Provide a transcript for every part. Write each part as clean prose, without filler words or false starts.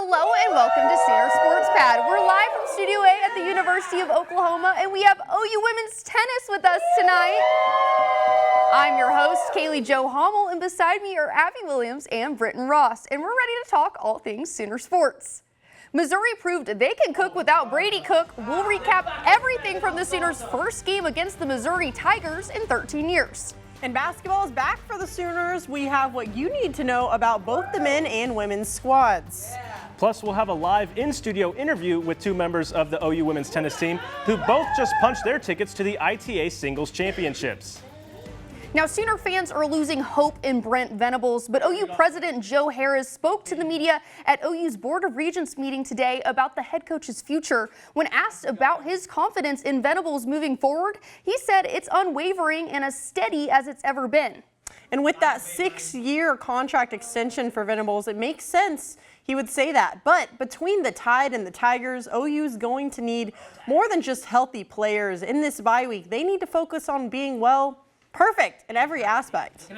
Hello and welcome to Sooner Sports Pad. We're live from Studio A at the University of Oklahoma, and we have OU women's tennis with us tonight. I'm your host, Kaylee Jo Hommel, and beside me are Abby Williams and Britton Ross, and we're ready to talk all things Sooner sports. Missouri proved they can cook without Brady Cook. We'll recap everything from the Sooners' first game against the Missouri Tigers in 13 years. And basketball is back for the Sooners. We have what you need to know about both the men and women's squads. Plus, we'll have a live in-studio interview with two members of the OU women's tennis team who both just punched their tickets to the ITA Singles Championships. Now, Sooner fans are losing hope in Brent Venables, but OU President Joe Harris spoke to the media at OU's Board of Regents meeting today about the head coach's future. When asked about his confidence in Venables moving forward, he said it's unwavering and as steady as it's ever been. And with that 6-year contract extension for Venables, it makes sense he would say that. But between the Tide and the Tigers, OU's going to need more than just healthy players. In this bye week, they need to focus on being, well, perfect in every aspect.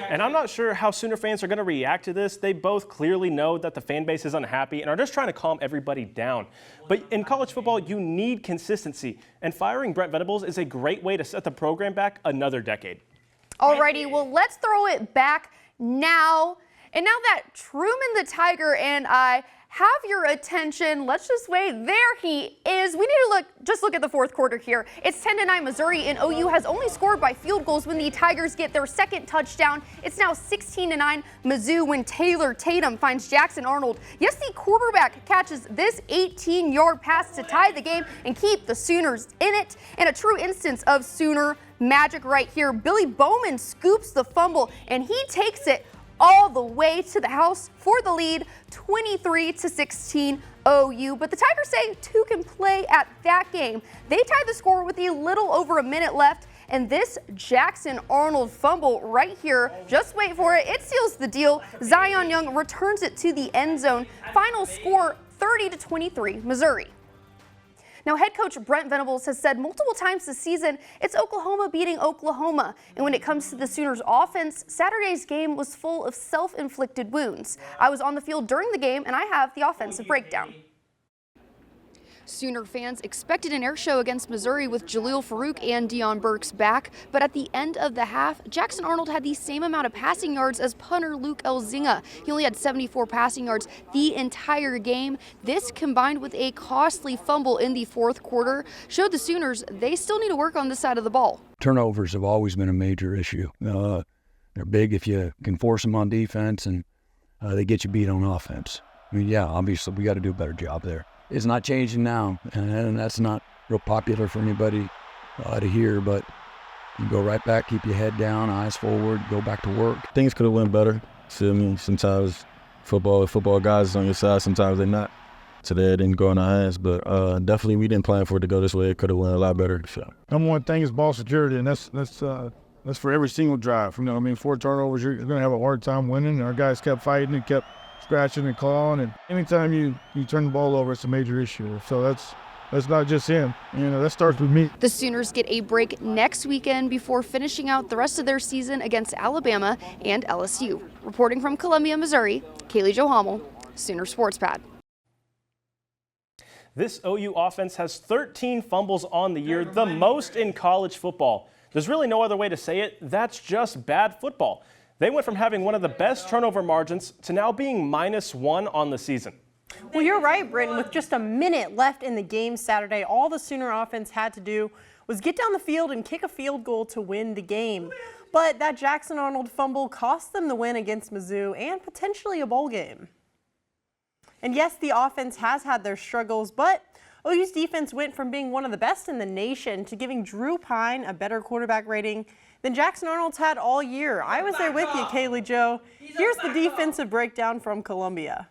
And I'm not sure how Sooner fans are going to react to this. They both clearly know that the fan base is unhappy and are just trying to calm everybody down. But in college football, you need consistency. And firing Brent Venables is a great way to set the program back another decade. Alrighty, well, let's throw it back now. And now that Truman the Tiger and I have your attention, let's just wait. There he is. We need to just look at the fourth quarter here. It's 10-9 Missouri, and OU has only scored by field goals when the Tigers get their second touchdown. It's now 16-9 Mizzou when Taylor Tatum finds Jackson Arnold. Yes, the quarterback catches this 18-yard pass to tie the game and keep the Sooners in it. And a true instance of Sooner magic right here. Billy Bowman scoops the fumble, and he takes it all the way to the house for the lead, 23-16 OU. But the Tigers say two can play at that game. They tied the score with a little over a minute left, and this Jackson Arnold fumble right here, just wait for it, it seals the deal. Zion Young returns it to the end zone. Final score 30-23 Missouri. Now, head coach Brent Venables has said multiple times this season, it's Oklahoma beating Oklahoma. And when it comes to the Sooners offense, Saturday's game was full of self-inflicted wounds. I was on the field during the game, and I have the offensive breakdown. Sooner fans expected an air show against Missouri with Jaleel Farouk and Deion Burks back, but at the end of the half, Jackson Arnold had the same amount of passing yards as punter Luke Elzinga. He only had 74 passing yards the entire game. This, combined with a costly fumble in the fourth quarter, showed the Sooners they still need to work on this side of the ball. Turnovers have always been a major issue. They're big if you can force them on defense, and they get you beat on offense. I mean, yeah, obviously we got to do a better job there. It's not changing now, and that's not real popular for anybody to hear, but you go right back, keep your head down, eyes forward, go back to work. Things could have went better. See, I mean, sometimes football guys on your side, sometimes they're not. Today it didn't go in our hands, but definitely we didn't plan for it to go this way. It could have went a lot better. So. Number one thing is ball security, and that's for every single drive. 4 turnovers, you're going to have a hard time winning. Our guys kept fighting and kept scratching and clawing, and anytime you turn the ball over, it's a major issue. So that's not just him. That starts with me. The Sooners get a break next weekend before finishing out the rest of their season against Alabama and LSU. Reporting from Columbia, Missouri, Kaylee Jo Hommel, Sooner Sports Pad. This OU offense has 13 fumbles on the year, the most in college football. There's really no other way to say it. That's just bad football. They went from having one of the best turnover margins to now being -1 on the season. Well, you're right, Britton. With just a minute left in the game Saturday, all the Sooner offense had to do was get down the field and kick a field goal to win the game. But that Jackson Arnold fumble cost them the win against Mizzou and potentially a bowl game. And yes, the offense has had their struggles, but OU's defense went from being one of the best in the nation to giving Drew Pine a better quarterback rating than Jackson Arnold's had all year. I was there with you, Kaylee Jo. Here's the defensive breakdown from Columbia.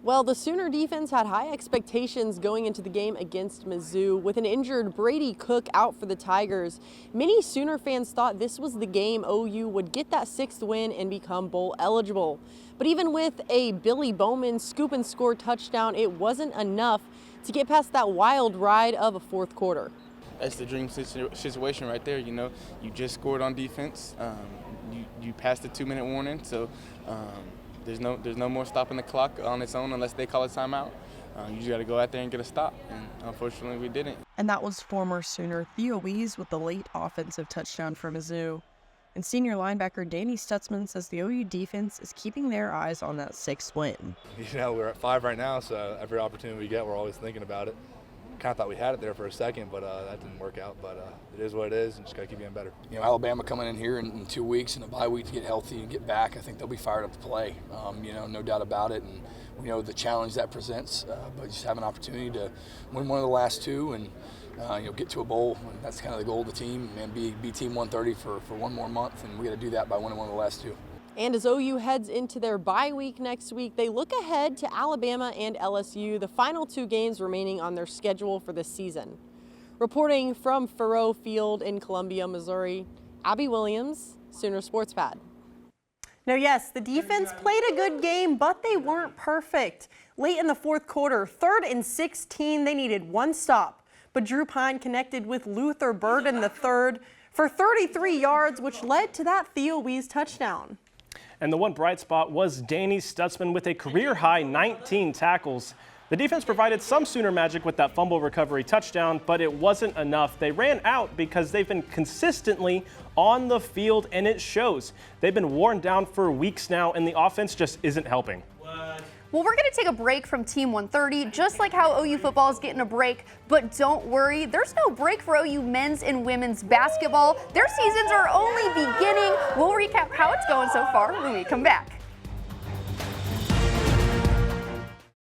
Well, the Sooner defense had high expectations going into the game against Mizzou. With an injured Brady Cook out for the Tigers, many Sooner fans thought this was the game OU would get that 6th win and become bowl eligible. But even with a Billy Bowman scoop and score touchdown, it wasn't enough to get past that wild ride of a fourth quarter. That's the dream situation right there. You just scored on defense. You passed the 2-minute warning, so There's no more stopping the clock on its own unless they call a timeout. You just got to go out there and get a stop, and unfortunately we didn't. And that was former Sooner Theo Wees with the late offensive touchdown for Mizzou. And senior linebacker Danny Stutzman says the OU defense is keeping their eyes on that 6th win. You know, we're at 5 right now, so every opportunity we get, we're always thinking about it. Kind of thought we had it there for a second, but that didn't work out. But it is what it is, and just got to keep getting better. You know, Alabama coming in here in 2 weeks and a bye week to get healthy and get back. I think they'll be fired up to play. You know, no doubt about it. And we know the challenge that presents, but just have an opportunity to win one of the last 2 and you know, get to a bowl. That's kind of the goal of the team, and be Team 130 for one more month, and we got to do that by winning one of the last 2. And as OU heads into their bye week next week, they look ahead to Alabama and LSU, the final 2 games remaining on their schedule for this season. Reporting from Faurot Field in Columbia, Missouri, Abby Williams, Sooner Sports Pad. Now, yes, the defense played a good game, but they weren't perfect. Late in the 4th quarter, 3rd and 16, they needed 1 stop. But Drew Pine connected with Luther Burden III for 33 yards, which led to that Theo Wees touchdown. And the one bright spot was Danny Stutzman with a career-high 19 tackles. The defense provided some Sooner magic with that fumble recovery touchdown, but it wasn't enough. They ran out because they've been consistently on the field, and it shows. They've been worn down for weeks now, and the offense just isn't helping. Well, we're going to take a break from Team 130, just like how OU football is getting a break. But don't worry, there's no break for OU men's and women's basketball. Their seasons are only beginning. We'll recap how it's going so far when we come back.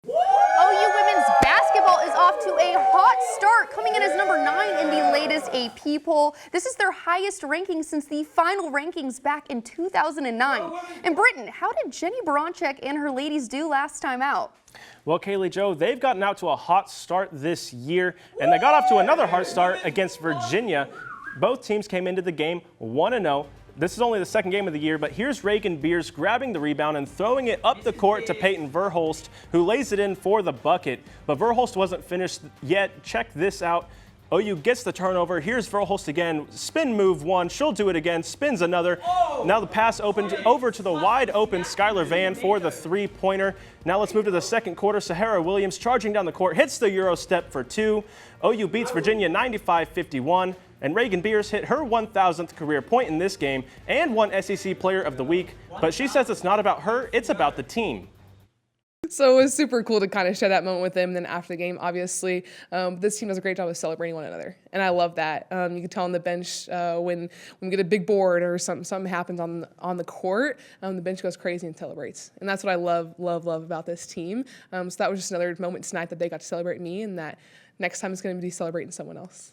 OU women's basketball is off to a hot start, coming in as number 9 in the latest AP poll. This is their highest ranking since the final rankings back in 2009. And Britton, how did Jenny Baranchek and her ladies do last time out? Well, Kaylee Jo, they've gotten out to a hot start this year, and they got off to another hot start against Virginia. Both teams came into the game 1-0. This is only the 2nd game of the year, but here's Reagan Beers grabbing the rebound and throwing it up the court to Peyton Verhulst, who lays it in for the bucket. But Verhulst wasn't finished yet. Check this out. OU gets the turnover. Here's Verhulst again. Spin move 1. She'll do it again. Spins another. Now the pass opened over to the wide open Skylar Van for the 3-pointer. Now let's move to the 2nd quarter. Sahara Williams charging down the court, hits the Euro step for 2. OU beats Virginia 95-51. And Reagan Beers hit her 1,000th career point in this game and won SEC Player of the Week. But she says it's not about her, it's about the team. So it was super cool to kind of share that moment with them. And then after the game, obviously, this team does a great job of celebrating one another. And I love that. You can tell on the bench when we get a big board or something happens on the court, the bench goes crazy and celebrates. And that's what I love about this team. So that was just another moment tonight that they got to celebrate me, and that next time it's going to be celebrating someone else.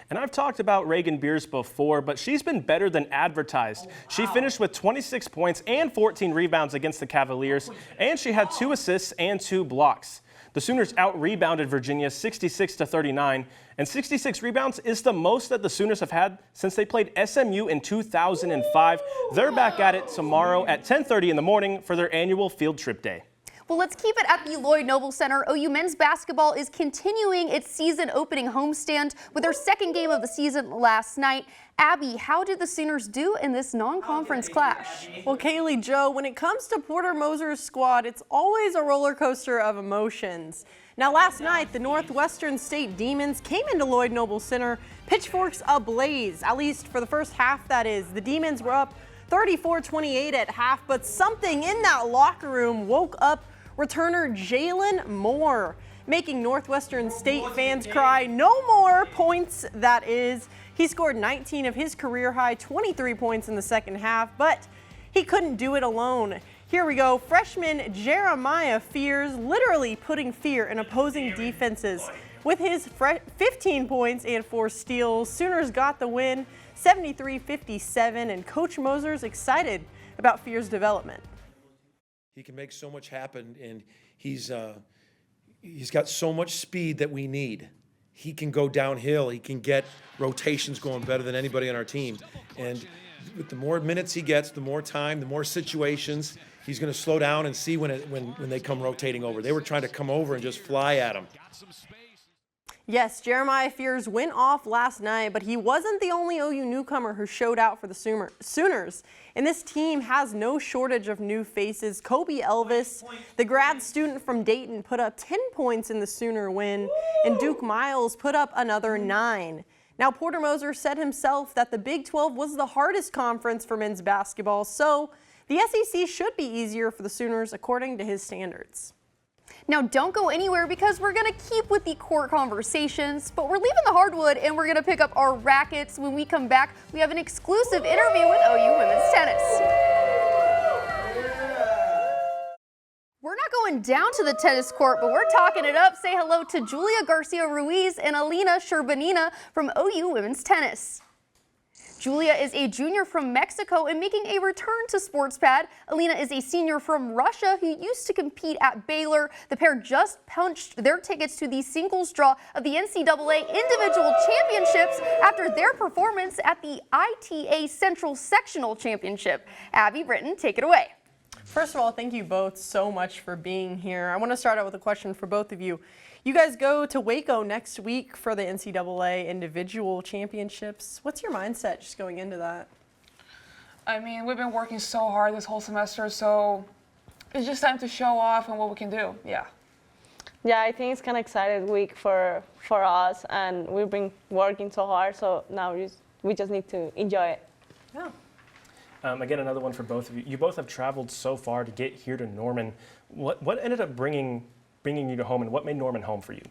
And I've talked about Reagan Beers before, but she's been better than advertised. She finished with 26 points and 14 rebounds against the Cavaliers, and she had 2 assists and 2 blocks. The Sooners out-rebounded Virginia 66-39, and 66 rebounds is the most that the Sooners have had since they played SMU in 2005. They're back at it tomorrow at 10:30 in the morning for their annual field trip day. Well, let's keep it at the Lloyd Noble Center. OU men's basketball is continuing its season opening homestand with their 2nd game of the season last night. Abby, how did the Sooners do in this non-conference clash? Well, Kaylee Jo, when it comes to Porter Moser's squad, it's always a roller coaster of emotions. Now, last night, the Northwestern State Demons came into Lloyd Noble Center, pitchforks ablaze, at least for the first half, that is. The Demons were up 34-28 at half, but something in that locker room woke up returner Jalen Moore, making Northwestern State fans cry. No more points, that is. He scored 19 of his career-high 23 points in the 2nd half, but he couldn't do it alone. Here we go. Freshman Jeremiah Fears literally putting fear in opposing defenses. With his 15 points and 4 steals, Sooners got the win 73-57, and Coach Moser's excited about Fears' development. He can make so much happen, and he's got so much speed that we need. He can go downhill. He can get rotations going better than anybody on our team. And with the more minutes he gets, the more time, the more situations, he's going to slow down and see when they come rotating over. They were trying to come over and just fly at him. Yes, Jeremiah Fears went off last night, but he wasn't the only OU newcomer who showed out for the Sooners. And this team has no shortage of new faces. Kobe Elvis, the grad student from Dayton, put up 10 points in the Sooner win, and Duke Miles put up another 9. Now, Porter Moser said himself that the Big 12 was the hardest conference for men's basketball, so the SEC should be easier for the Sooners according to his standards. Now, don't go anywhere because we're going to keep with the court conversations, but we're leaving the hardwood and we're going to pick up our rackets. When we come back, we have an exclusive interview with OU women's tennis. We're not going down to the tennis court, but we're talking it up. Say hello to Julia Garcia Ruiz and Alina Sherbanina from OU women's tennis. Julia is a junior from Mexico and making a return to sports pad. Alina is a senior from Russia who used to compete at Baylor. The pair just punched their tickets to the singles draw of the NCAA Individual Championships after their performance at the ITA Central Sectional Championship. Abby Britton, take it away. First of all, thank you both so much for being here. I want to start out with a question for both of you. You guys go to Waco next week for the NCAA Individual Championships. What's your mindset just going into that? I mean, we've been working so hard this whole semester, so it's just time to show off and what we can do. Yeah. Yeah, I think it's kind of exciting week for us, and we've been working so hard, so now we just need to enjoy it. Yeah. Again, another one for both of you. You both have traveled so far to get here to Norman. What ended up bringing you to home, and what made Norman home for you?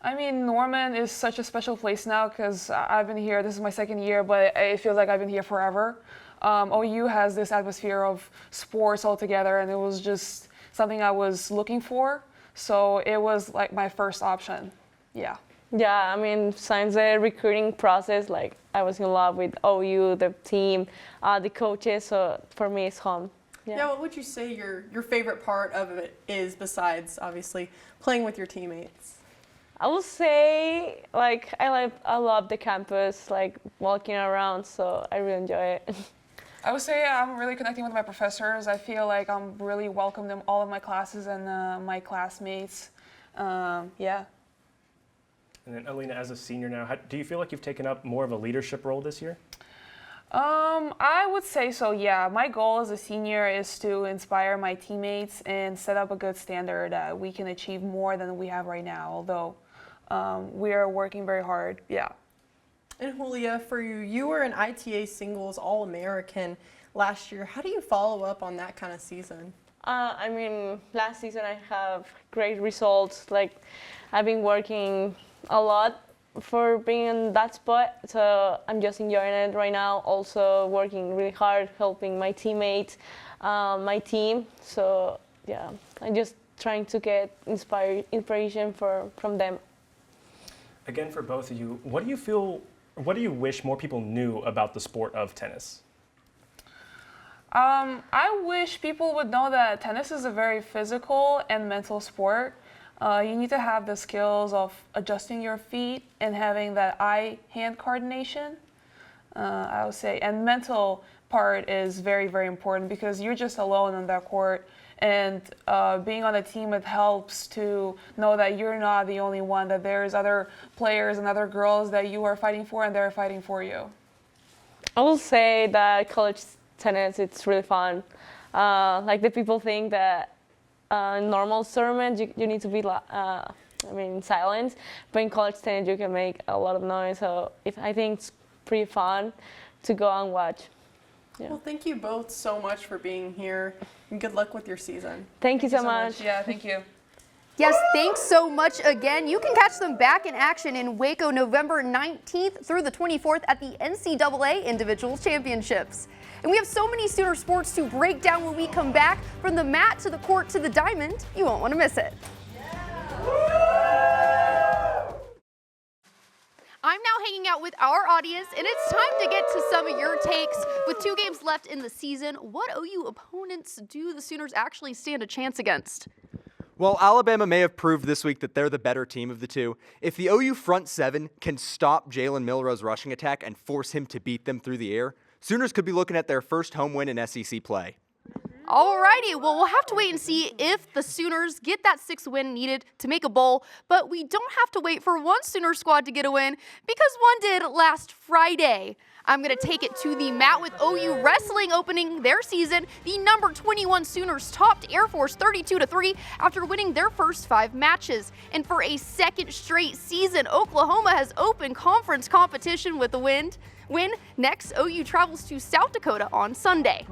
I mean, Norman is such a special place now because I've been here. This is my second year, but it feels like I've been here forever. OU has this atmosphere of sports all together, and it was just something I was looking for. So it was like my first option. Yeah. Yeah, I mean, since the recruiting process, like I was in love with OU, the team, the coaches. So for me, it's home. Yeah, what would you say your favorite part of it is besides obviously playing with your teammates? I would say like I love the campus, like walking around, so I really enjoy it. I would say I'm really connecting with my professors. I feel like I'm really welcomed in all of my classes and my classmates. Yeah. And then Alina, as a senior now, do you feel like you've taken up more of a leadership role this year? I would say so, yeah. My goal as a senior is to inspire my teammates and set up a good standard that we can achieve more than we have right now, although we are working very hard, yeah. And Julia, for you, you were an ITA singles All-American last year. How do you follow up on that kind of season? I mean, last season I have great results. Like, I've been working a lot for being in that spot, so I'm just enjoying it right now. Also working really hard, helping my teammates, my team. So yeah, I'm just trying to get inspiration from them. Again, for both of you, what do you wish more people knew about the sport of tennis? I wish people would know that tennis is a very physical and mental sport. You need to have the skills of adjusting your feet and having that eye-hand coordination, I would say. And mental part is very, very important because you're just alone on that court. And being on a team, it helps to know that you're not the only one, that there's other players and other girls that you are fighting for and they're fighting for you. I will say that college tennis, it's really fun. Like the people think that in normal tournaments, you need to be silent, but in college tennis, you can make a lot of noise. So I think it's pretty fun to go and watch. Yeah. Well, thank you both so much for being here, and good luck with your season. Thank you so much. Yeah, thank you. Yes, thanks so much again. You can catch them back in action in Waco November 19th through the 24th at the NCAA Individual Championships. And we have so many Sooner sports to break down when we come back. From the mat to the court to the diamond, you won't want to miss it. I'm now hanging out with our audience, and it's time to get to some of your takes. With 2 games left in the season, what OU opponents do the Sooners actually stand a chance against? Well, Alabama may have proved this week that they're the better team of the two. If the OU front 7 can stop Jalen Milrow's rushing attack and force him to beat them through the air, Sooners could be looking at their first home win in SEC play. Alrighty, well, we'll have to wait and see if the Sooners get that 6th win needed to make a bowl, but we don't have to wait for one Sooner squad to get a win because one did last Friday. I'm going to take it to the mat with OU Wrestling opening their season. The number 21 Sooners topped Air Force 32-3 after winning their first 5 matches. And for a second straight season, Oklahoma has opened conference competition with the win. Next, OU travels to South Dakota on Sunday.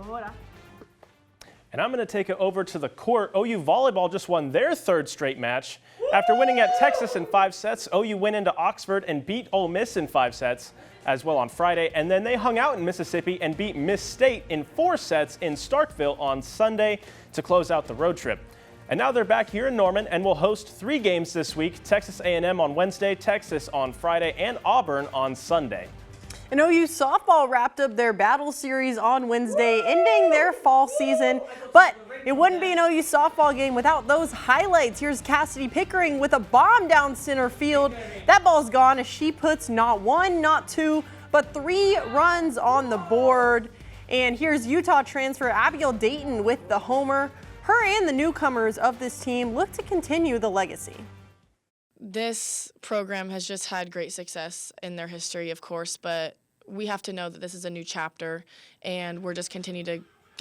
And I'm going to take it over to the court. OU Volleyball just won their 3rd straight match. After winning at Texas in 5 sets, OU went into Oxford and beat Ole Miss in 5 sets as well on Friday. And then they hung out in Mississippi and beat Miss State in 4 sets in Starkville on Sunday to close out the road trip. And now they're back here in Norman and will host 3 games this week: Texas A&M on Wednesday, Texas on Friday, and Auburn on Sunday. And OU softball wrapped up their battle series on Wednesday, ending their fall season. But it wouldn't be an OU softball game without those highlights. Here's Cassidy Pickering with a bomb down center field. That ball's gone as she puts not 1, not 2, but 3 runs on the board. And here's Utah transfer Abigail Dayton with the homer. Her and the newcomers of this team look to continue the legacy. This program has just had great success in their history, of course, but we have to know that this is a new chapter, and we're just going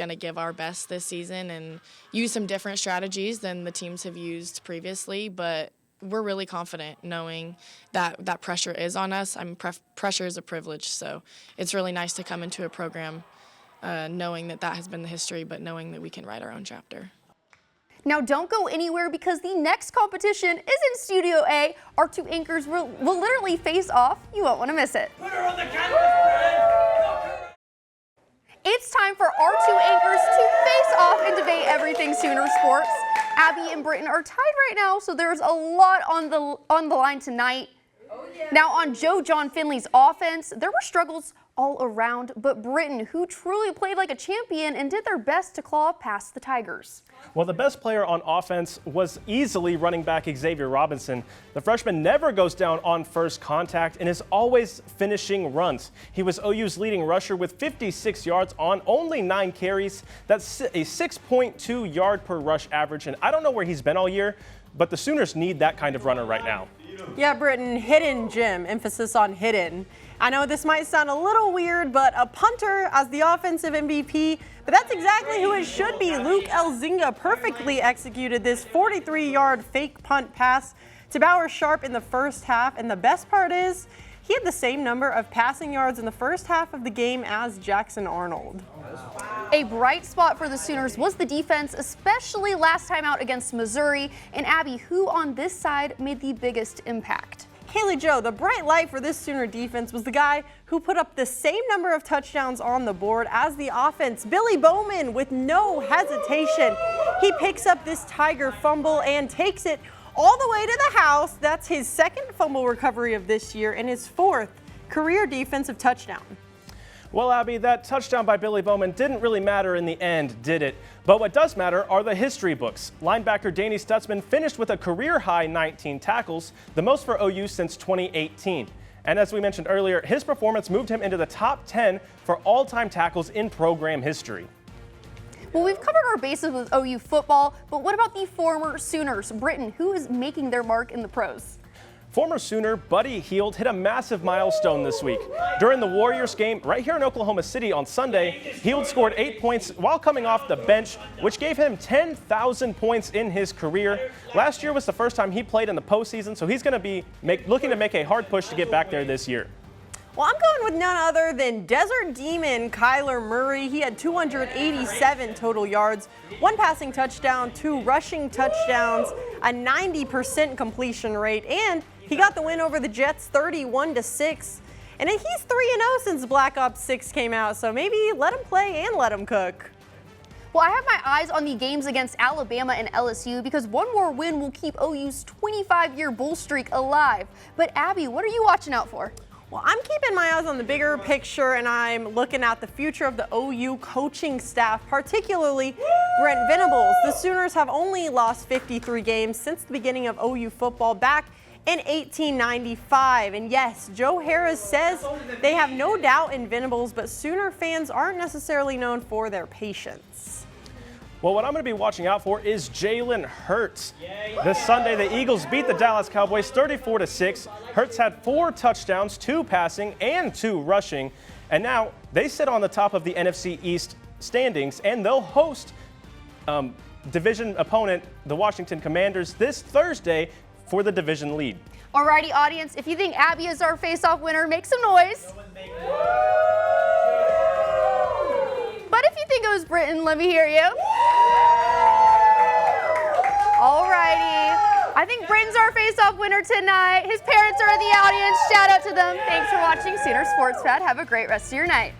to give our best this season and use some different strategies than the teams have used previously, but we're really confident knowing that pressure is on us. Pressure is a privilege, so it's really nice to come into a program knowing that has been the history, but knowing that we can write our own chapter. Now don't go anywhere because the next competition is in Studio A. Our 2 anchors will literally face off. You won't want to miss it. Put her on the canvas, It's time for our 2 anchors to face off and debate everything Sooner sports. Abby and Britton are tied right now, so there's a lot on the line tonight. Now on Joe John Finley's offense, there were struggles all around, but Britton, who truly played like a champion and did their best to claw past the Tigers. Well, the best player on offense was easily running back Xavier Robinson. The freshman never goes down on first contact and is always finishing runs. He was OU's leading rusher with 56 yards on only 9 carries. That's a 6.2 yard per rush average, and I don't know where he's been all year, but the Sooners need that kind of runner right now. Yeah, Britton, hidden gem, emphasis on hidden. I know this might sound a little weird, but a punter as the offensive MVP, but that's exactly who it should be. Luke Elzinga perfectly executed this 43-yard fake punt pass to Bauer Sharp in the first half, and the best part is he had the same number of passing yards in the first half of the game as Jackson Arnold. A bright spot for the Sooners was the defense, especially last time out against Missouri. And Abby, who on this side made the biggest impact? Haley Joe, the bright light for this Sooner defense was the guy who put up the same number of touchdowns on the board as the offense. Billy Bowman with no hesitation. He picks up this Tiger fumble and takes it all the way to the house. That's his 2nd fumble recovery of this year and his 4th career defensive touchdown. Well, Abby, that touchdown by Billy Bowman didn't really matter in the end, did it? But what does matter are the history books. Linebacker Danny Stutzman finished with a career-high 19 tackles, the most for OU since 2018. And as we mentioned earlier, his performance moved him into the top 10 for all-time tackles in program history. Well, we've covered our bases with OU football, but what about the former Sooners? Britton, who is making their mark in the pros? Former Sooner Buddy Hield hit a massive milestone this week. During the Warriors game right here in Oklahoma City on Sunday, Hield scored 8 points while coming off the bench, which gave him 10,000 points in his career. Last year was the first time he played in the postseason, so he's going to be looking to make a hard push to get back there this year. Well, I'm going with none other than Desert Demon Kyler Murray. He had 287 total yards, 1 passing touchdown, 2 rushing touchdowns, a 90% completion rate, and he got the win over the Jets 31-6. And he's 3-0 since Black Ops 6 came out, so maybe let him play and let him cook. Well, I have my eyes on the games against Alabama and LSU because one more win will keep OU's 25-year bull streak alive. But Abby, what are you watching out for? Well, I'm keeping my eyes on the bigger picture, and I'm looking at the future of the OU coaching staff, particularly Brent Venables. The Sooners have only lost 53 games since the beginning of OU football back in 1895. And yes, Joe Harris says they have no doubt in Venables, but Sooner fans aren't necessarily known for their patience. Well, what I'm going to be watching out for is Jalen Hurts. This Sunday, the Eagles beat the Dallas Cowboys 34-6. Hurts had 4 touchdowns, 2 passing and 2 rushing. And now they sit on the top of the NFC East standings, and they'll host division opponent, the Washington Commanders, this Thursday for the division lead. Alrighty, audience, if you think Abby is our face-off winner, make some noise. But if you think it was Britton, let me hear you. Alrighty. I think Britton's our face-off winner tonight. His parents are in the audience. Shout out to them. Thanks for watching Sooner Sports Pad. Have a great rest of your night.